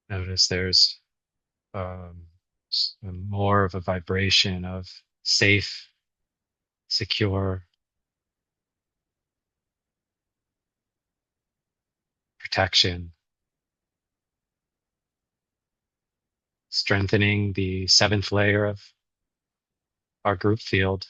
Notice there's more of a vibration of safe, secure protection, strengthening the seventh layer of our group field.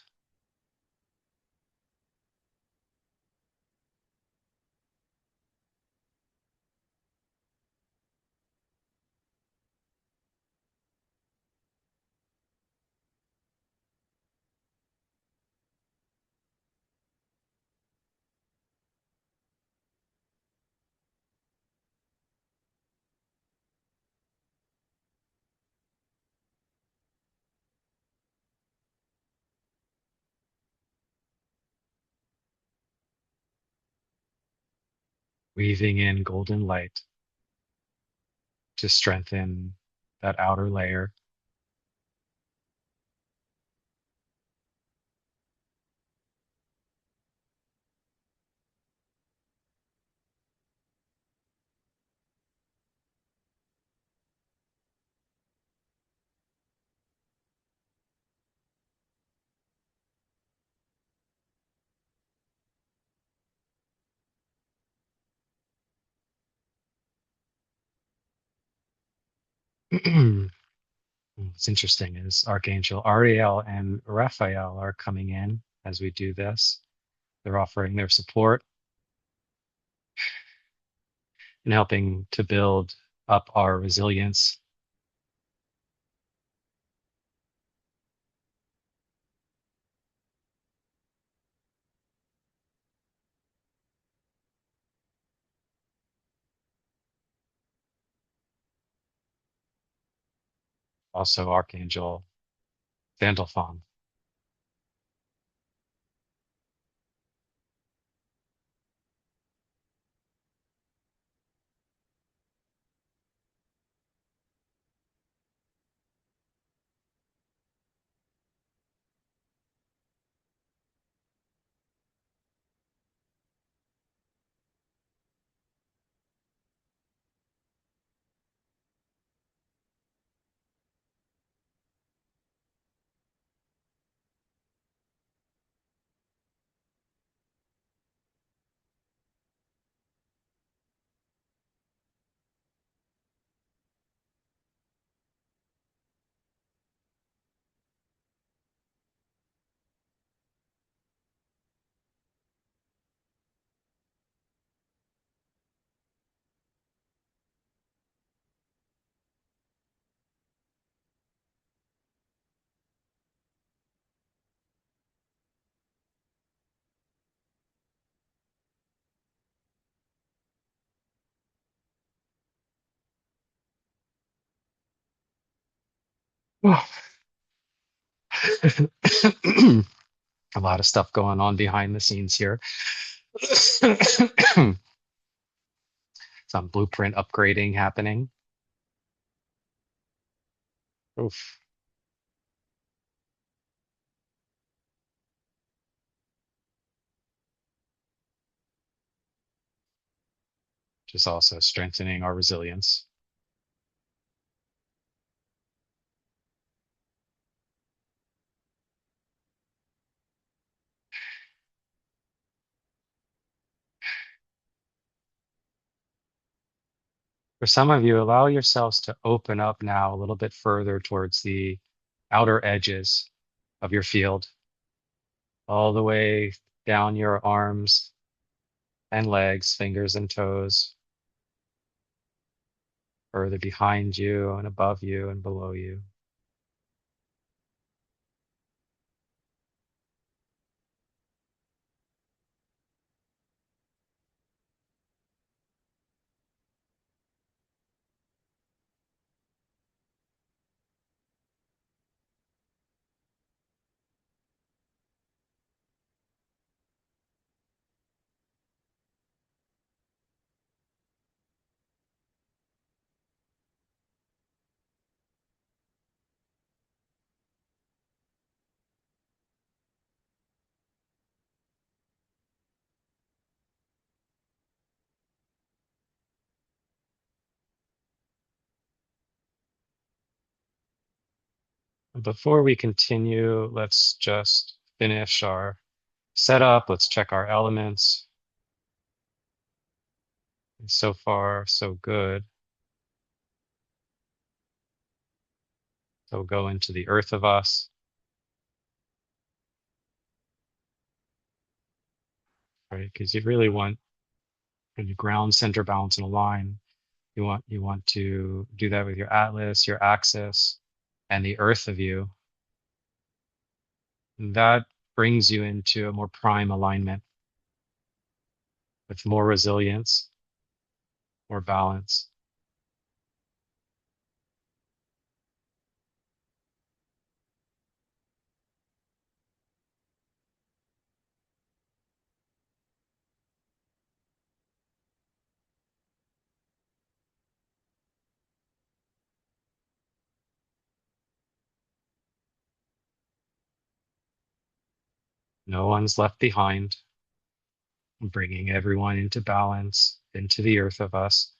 Weaving in golden light to strengthen that outer layer. What's interesting is Archangel Ariel and Raphael are coming in as we do this. They're offering their support and helping to build up our resilience. Also, Archangel Vandalfon. A lot of stuff going on behind the scenes here. Some blueprint upgrading happening. Oof. Just also strengthening our resilience. For some of you, allow yourselves to open up now a little bit further towards the outer edges of your field, all the way down your arms and legs, fingers and toes, further behind you and above you and below you. Before we continue, let's just finish our setup. Let's check our elements. So far, so good. So go into the earth of us, right? Because you really want when you ground, center, balance, and align. You want to do that with your atlas, your axis, and the earth of you. And that brings you into a more prime alignment with more resilience, more balance. No one's left behind, bringing everyone into balance, into the earth of us.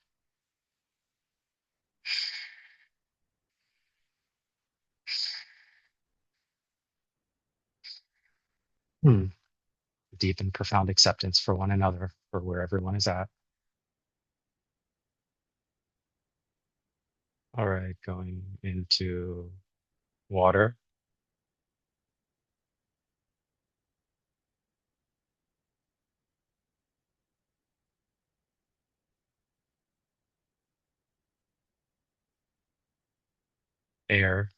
Hmm. Deep and profound acceptance for one another, for where everyone is at. All right, going into water, air,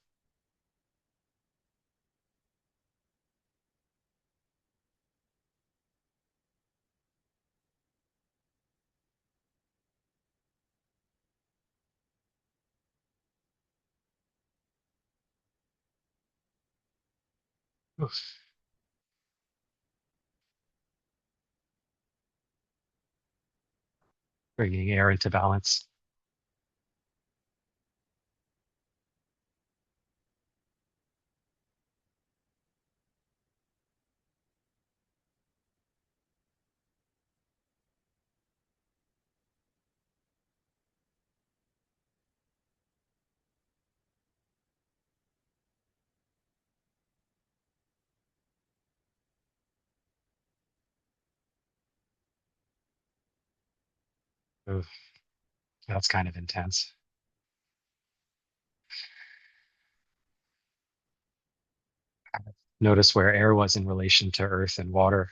oof, bringing air into balance. Oof, that's kind of intense. Notice where air was in relation to earth and water.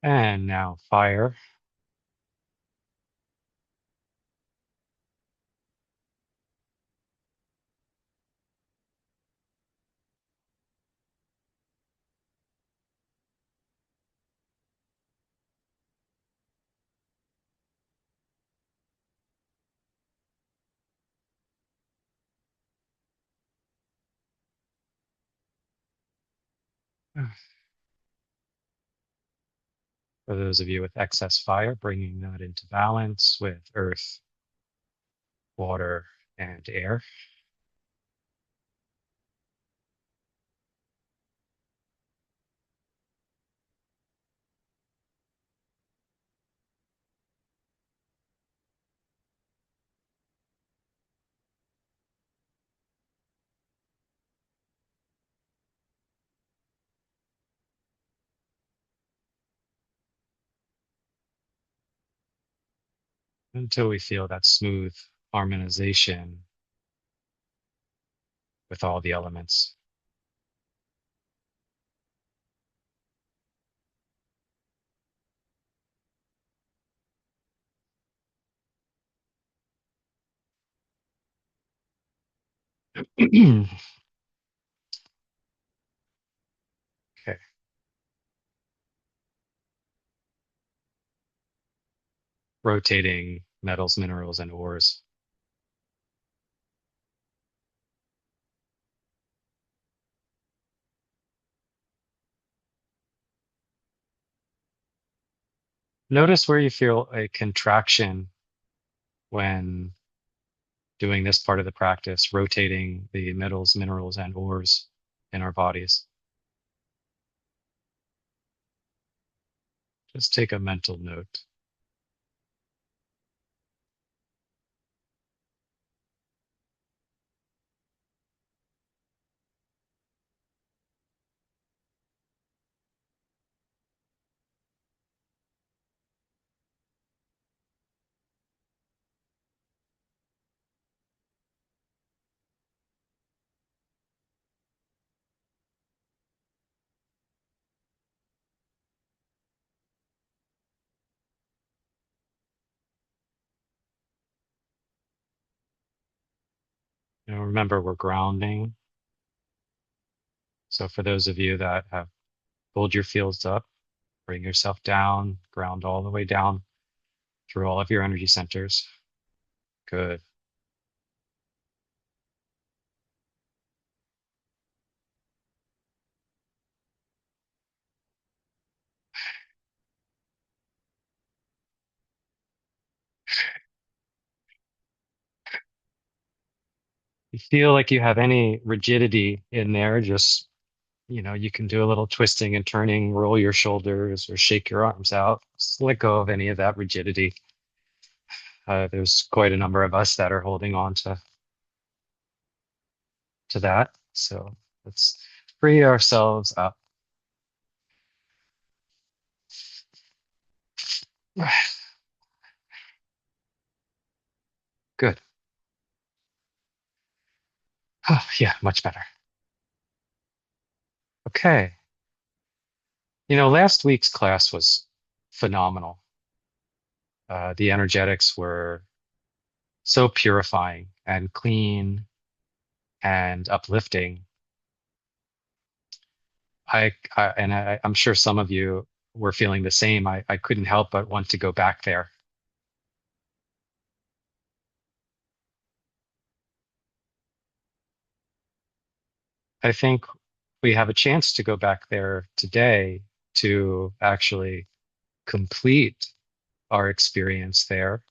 And now fire. For those of you with excess fire, bringing that into balance with earth, water, and air until we feel that smooth harmonization with all the elements. Okay, rotating metals, minerals, and ores. Notice where you feel a contraction when doing this part of the practice, rotating the metals, minerals, and ores in our bodies. Just take a mental note. Remember, we're grounding. So for those of you that have pulled your fields up, bring yourself down, ground all the way down through all of your energy centers. Good. You feel like you have any rigidity in there, just, you can do a little twisting and turning, roll your shoulders or shake your arms out. Just let go of any of that rigidity. There's quite a number of us that are holding on to that. So let's free ourselves up. Good. Oh, yeah, much better. Okay. Last week's class was phenomenal. The energetics were so purifying and clean and uplifting. I'm sure some of you were feeling the same. I couldn't help but want to go back there. I think we have a chance to go back there today to actually complete our experience there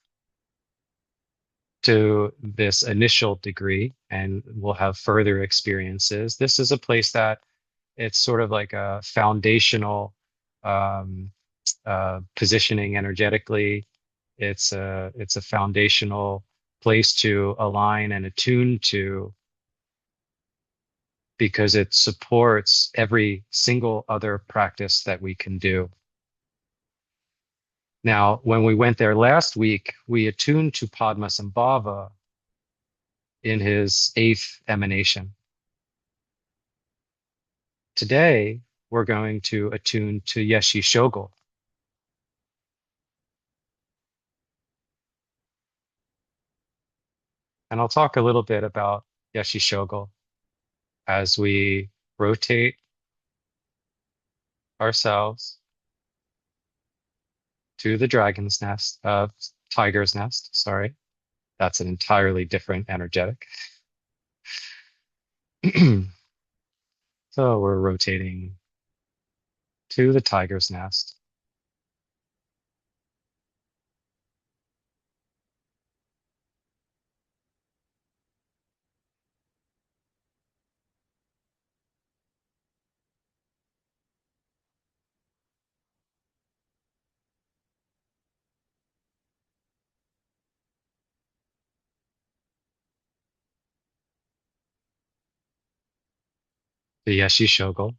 to this initial degree, and we'll have further experiences. This is a place that it's sort of like a foundational um, positioning energetically. It's a foundational place to align and attune to because it supports every single other practice that we can do. Now, when we went there last week, we attuned to Padmasambhava in his eighth emanation. Today, we're going to attune to Yeshe Tsogyal. And I'll talk a little bit about Yeshe Tsogyal as we rotate ourselves to the tiger's nest. Sorry, that's an entirely different energetic. So we're rotating to the tiger's nest. The Yeshe Tsogyal.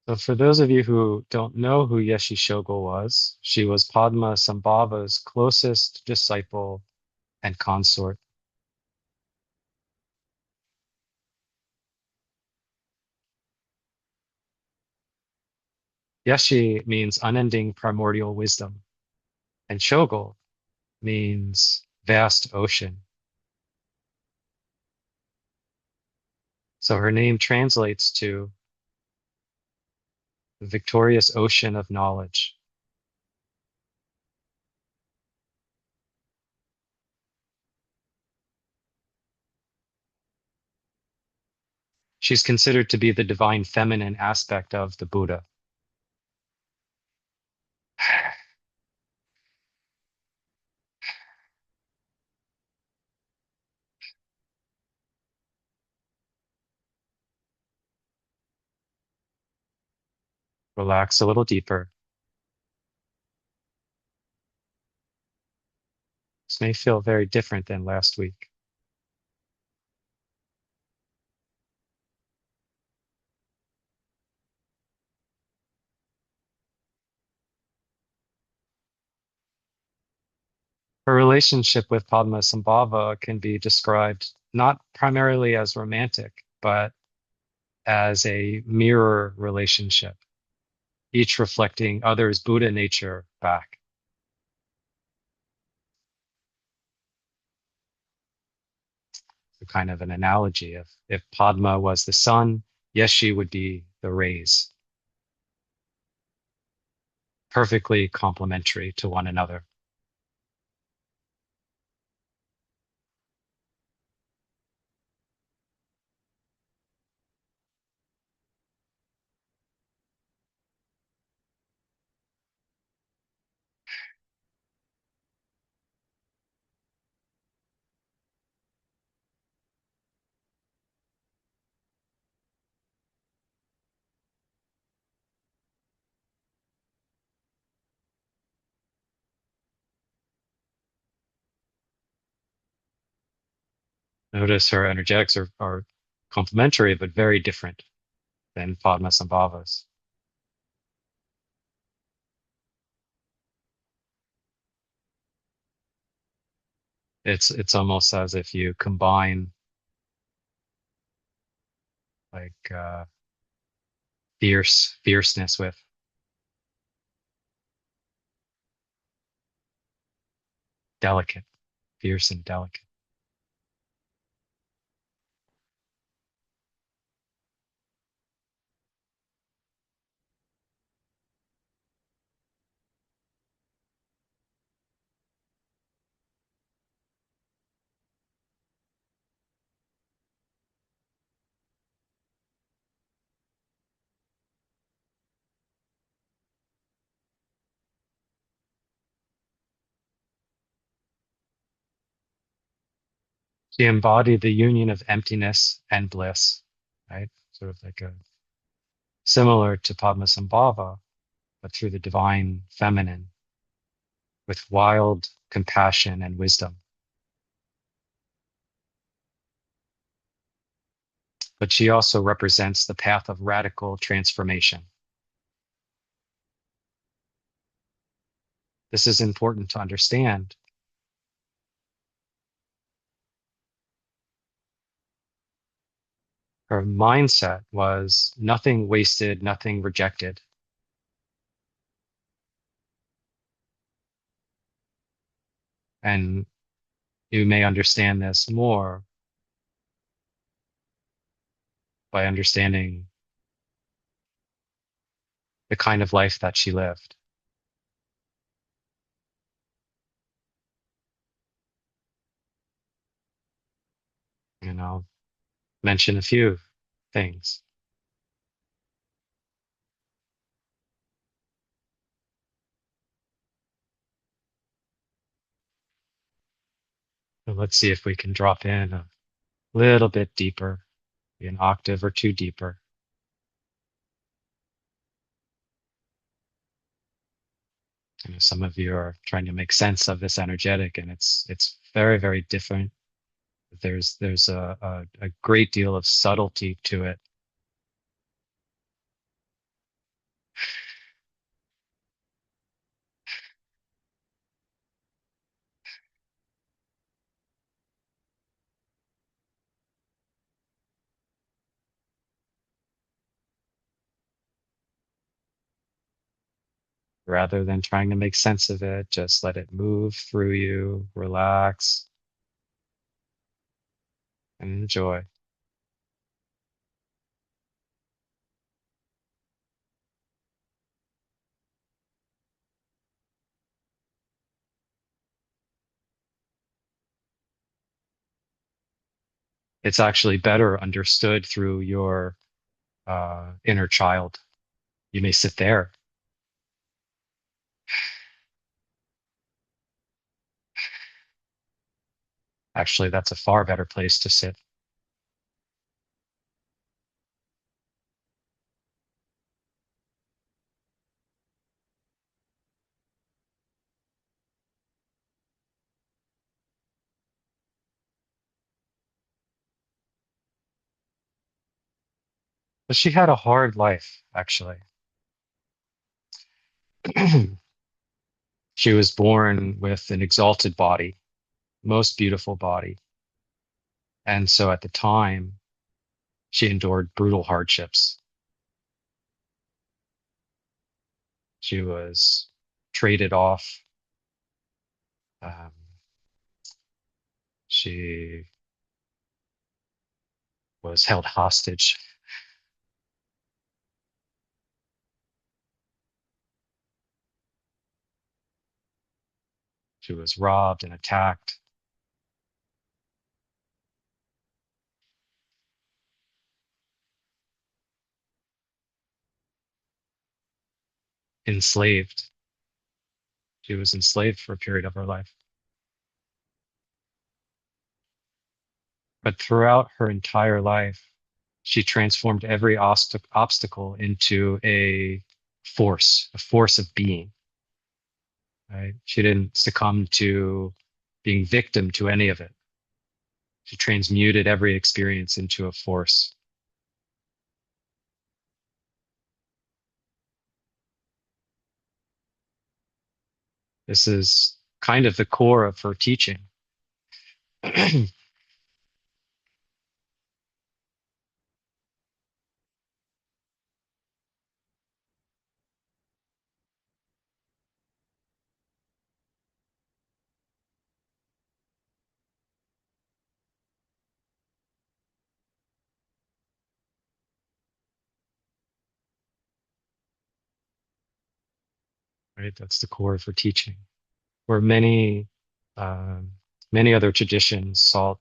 So for those of you who don't know who Yeshe Tsogyal was, she was Padmasambhava's closest disciple and consort. Yeshe means unending primordial wisdom, and Tsogyal means vast ocean. So her name translates to the victorious ocean of knowledge. She's considered to be the divine feminine aspect of the Buddha. Relax a little deeper. This may feel very different than last week. Her relationship with Padmasambhava can be described not primarily as romantic, but as a mirror relationship, each reflecting others' Buddha nature back. So kind of an analogy of if Padma was the sun, Yeshe would be the rays, perfectly complementary to one another. Notice her energetics are complementary, but very different than Padmasambhava's. It's almost as if you combine like fierceness with delicate, fierce and delicate. She embodied the union of emptiness and bliss, right? Sort of like a similar to Padmasambhava, but through the divine feminine with wild compassion and wisdom. But she also represents the path of radical transformation. This is important to understand. Her mindset was nothing wasted, nothing rejected. And you may understand this more by understanding the kind of life that she lived. And I'll mention a few things. So let's see if we can drop in a little bit deeper, an octave or two deeper. I know some of you are trying to make sense of this energetic, and it's very, very different. There's a great deal of subtlety to it. Rather than trying to make sense of it, just let it move through you, relax, and enjoy. It's actually better understood through your inner child. You may sit there. Actually, that's a far better place to sit. But she had a hard life, actually. She was born with an exalted body, most beautiful body. And so at the time, she endured brutal hardships. She was traded off. Um, she was held hostage. She was robbed and attacked, enslaved. She was enslaved for a period of her life. But throughout her entire life, she transformed every obstacle into a force of being, right? She didn't succumb to being victim to any of it. She transmuted every experience into a force. This is kind of the core of her teaching. Right? That's the core of her teaching. Where um, many other traditions sought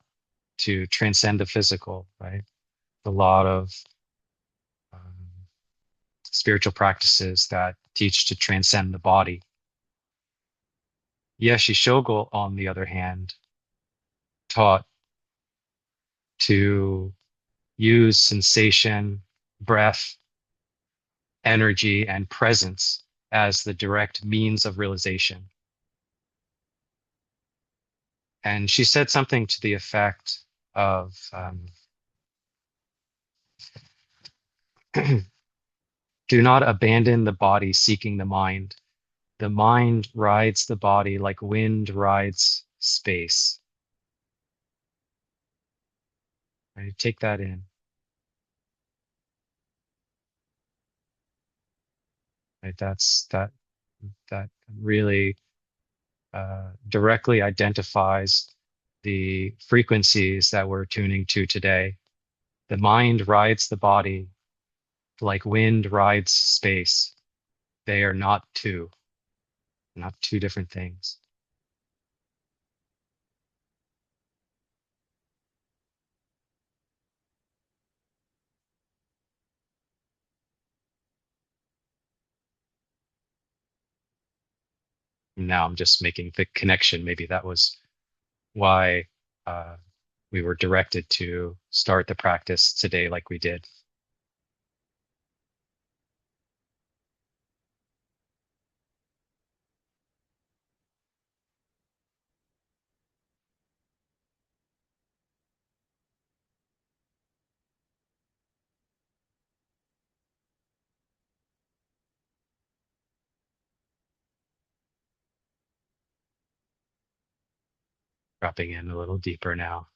to transcend the physical, right? A lot of um, spiritual practices that teach to transcend the body. Yeshe Tsogyal, on the other hand, taught to use sensation, breath, energy, and presence as the direct means of realization. And she said something to the effect of do not abandon the body seeking the mind. The mind rides the body like wind rides space. Right? Take that in. Right? That really directly identifies the frequencies that we're tuning to today. The mind rides the body like wind rides space. They are not two different things. Now I'm just making the connection. Maybe that was why uh, we were directed to start the practice today like we did. Dropping in a little deeper now.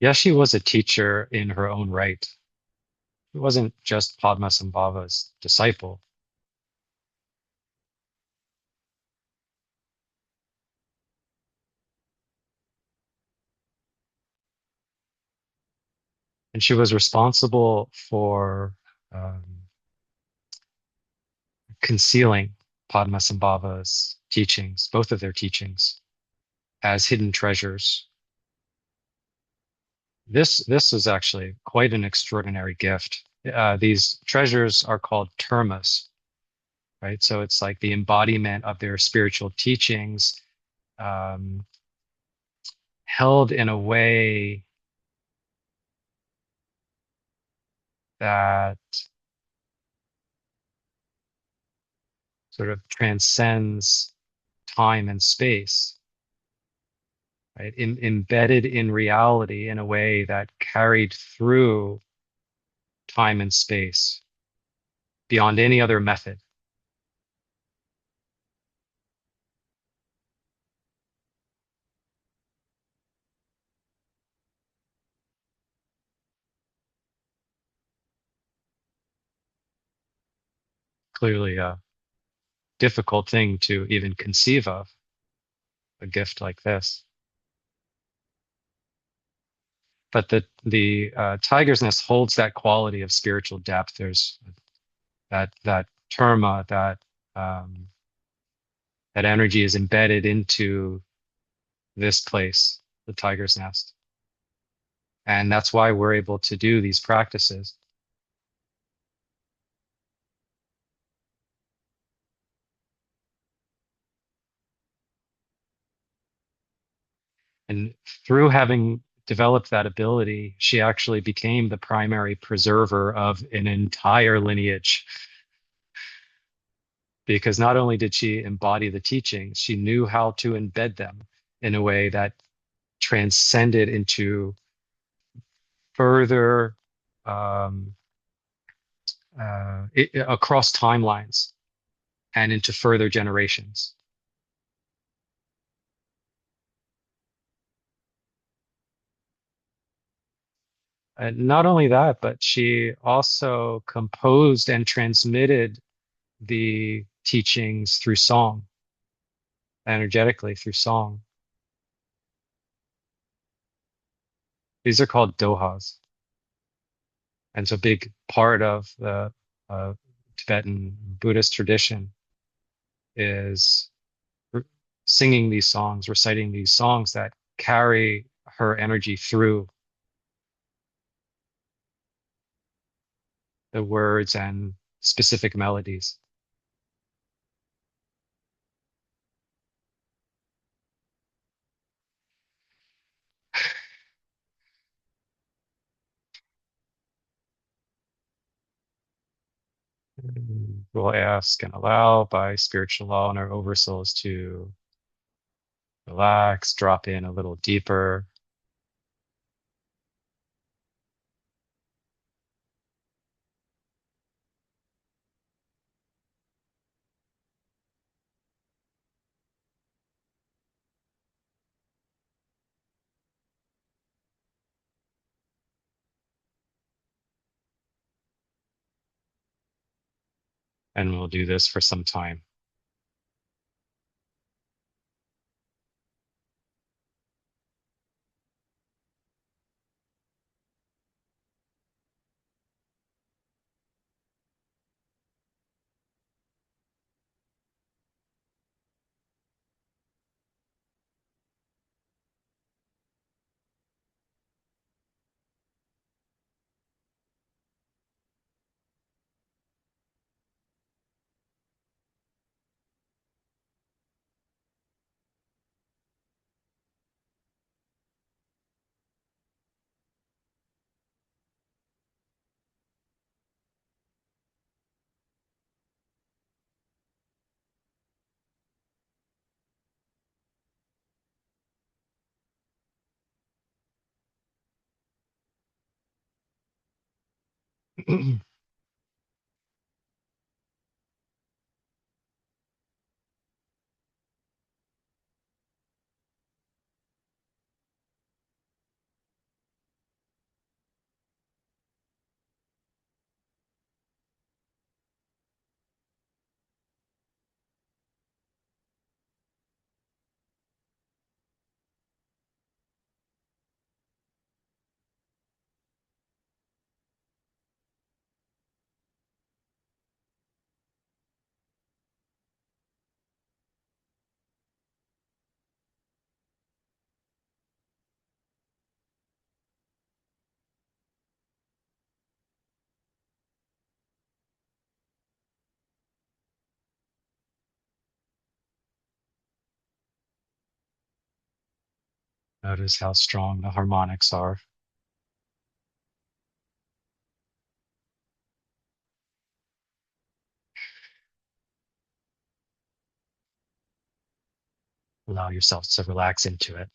Yeshe was a teacher in her own right. She wasn't just Padmasambhava's disciple, and she was responsible for um, concealing Padmasambhava's teachings, both of their teachings, as hidden treasures. This is actually quite an extraordinary gift. These treasures are called termas, right? So it's like the embodiment of their spiritual teachings, um, held in a way that sort of transcends time and space, right? Embedded in reality in a way that carried through time and space beyond any other method. Clearly a difficult thing to even conceive of, a gift like this. But the tiger's nest holds that quality of spiritual depth. There's that terma, um, that energy is embedded into this place, the tiger's nest. And that's why we're able to do these practices. And through having developed that ability, she actually became the primary preserver of an entire lineage. Because not only did she embody the teachings, she knew how to embed them in a way that transcended into further um, across timelines and into further generations. And not only that, but she also composed and transmitted the teachings through song, energetically through song. These are called dohas. And so a big part of the uh, Tibetan Buddhist tradition is singing these songs, reciting these songs that carry her energy through the words and specific melodies. We'll ask and allow by spiritual law in our oversouls to relax, drop in a little deeper. And we'll do this for some time. Notice how strong the harmonics are. Allow yourself to relax into it.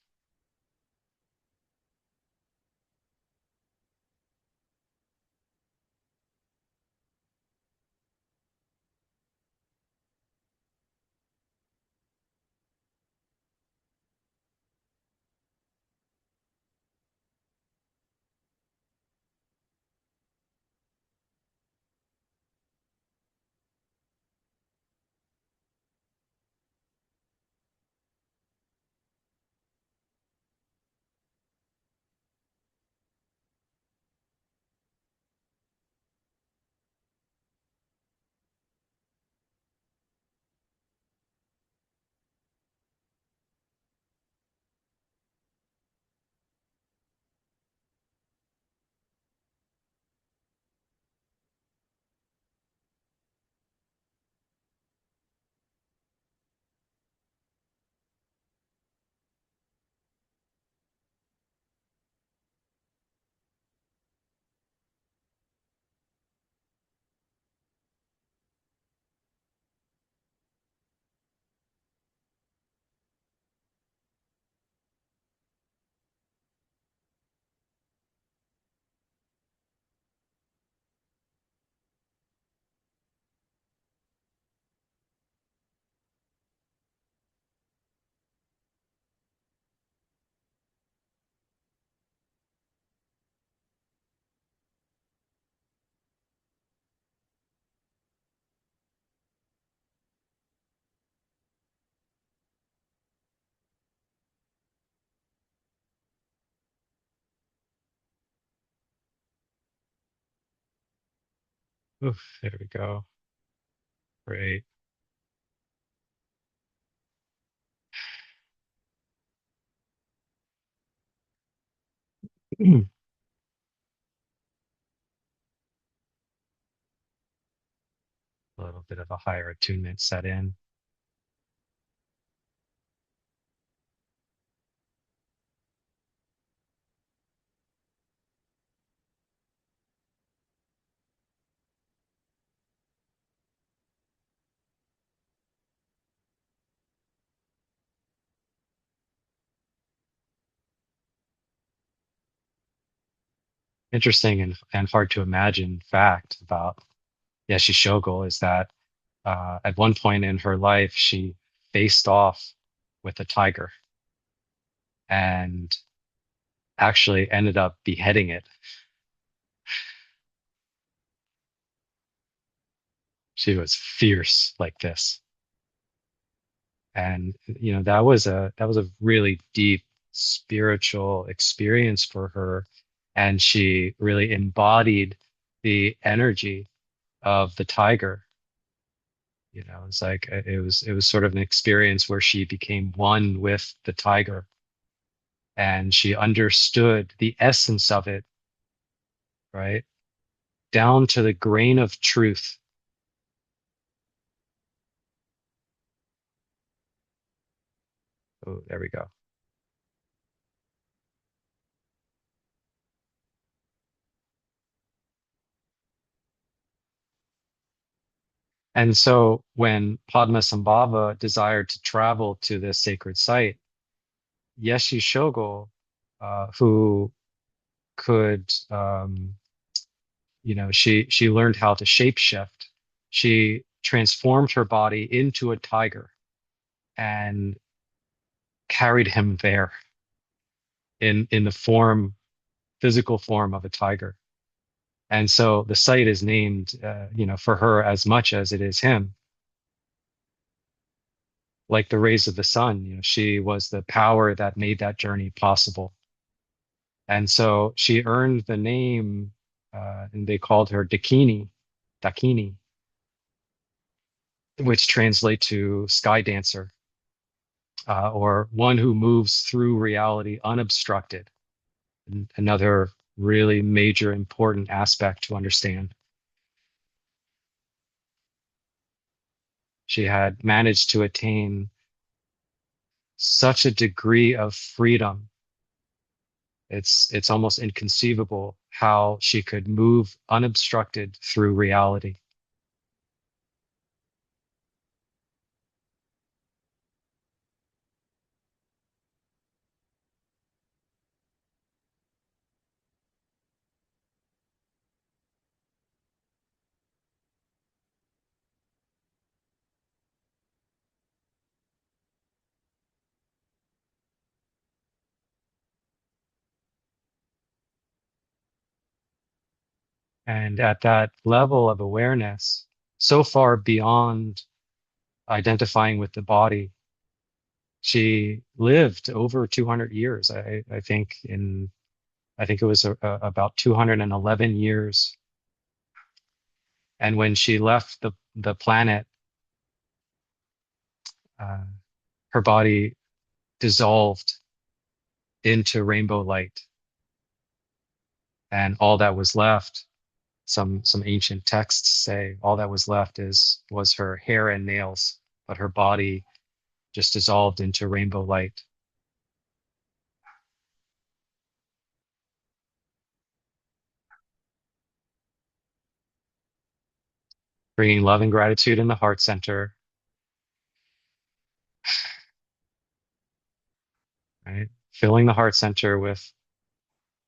Oof, there we go. Great. A little bit of a higher attunement set in. Interesting and hard to imagine fact about Yeshe Tsogyal is that at one point in her life, she faced off with a tiger and actually ended up beheading it. She was fierce like this. And that was a really deep spiritual experience for her. And she really embodied the energy of the tiger. It's like it was sort of an experience where she became one with the tiger and she understood the essence of it, right? Down to the grain of truth. Oh, there we go. And so when Padmasambhava desired to travel to this sacred site, Yeshe Tsogyal, who could, she learned how to shapeshift. She transformed her body into a tiger and carried him there in the physical form of a tiger. And so the site is named, for her as much as it is him. Like the rays of the sun, she was the power that made that journey possible. And so she earned the name, and they called her Dakini, which translate to sky dancer, or one who moves through reality unobstructed. Another really major important aspect to understand. She had managed to attain such a degree of freedom It's almost inconceivable how she could move unobstructed through reality. And at that level of awareness, so far beyond identifying with the body, she lived over 200 years. I think it was about 211 years. And when she left the planet, uh, her body dissolved into rainbow light, and all that was left, some ancient texts say, all that was left is was her hair and nails, but her body just dissolved into rainbow light, bringing love and gratitude in the heart center, right? Filling the heart center with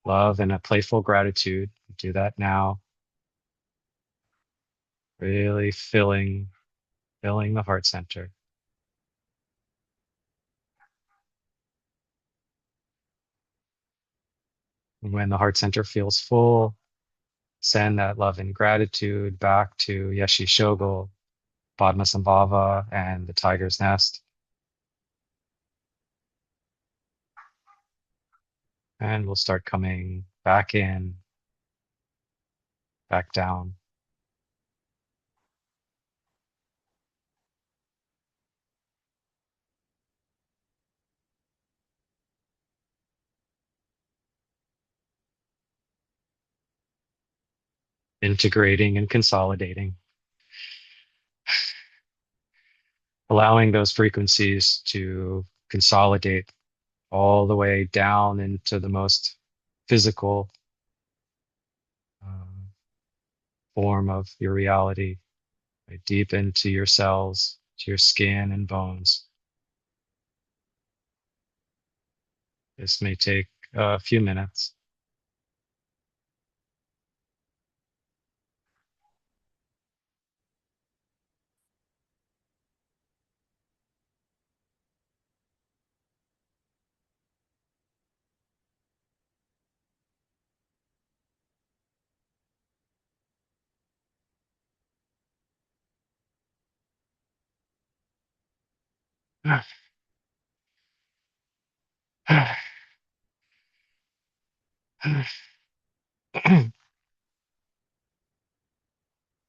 love and a playful gratitude. Do that now. Really filling the heart center. And when the heart center feels full, send that love and gratitude back to Yeshe Tsogyal, Padmasambhava, and the tiger's nest. And we'll start coming back in, back down, integrating and consolidating, allowing those frequencies to consolidate all the way down into the most physical um, form of your reality, right? Deep into your cells, to your skin and bones. This may take a few minutes.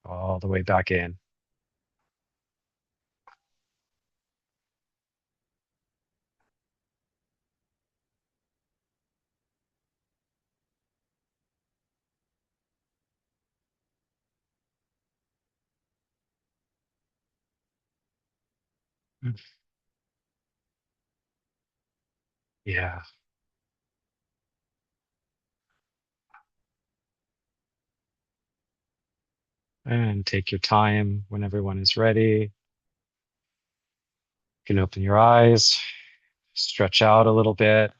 All the way back in. Yeah. And take your time when everyone is ready. You can open your eyes, stretch out a little bit.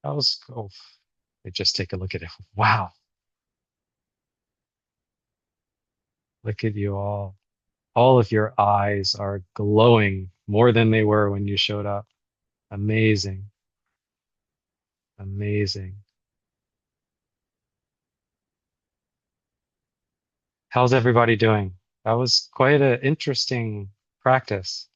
That was, oh, just take a look at it. Wow. Look at you all. All of your eyes are glowing more than they were when you showed up. Amazing. Amazing. How's everybody doing? That was quite an interesting practice.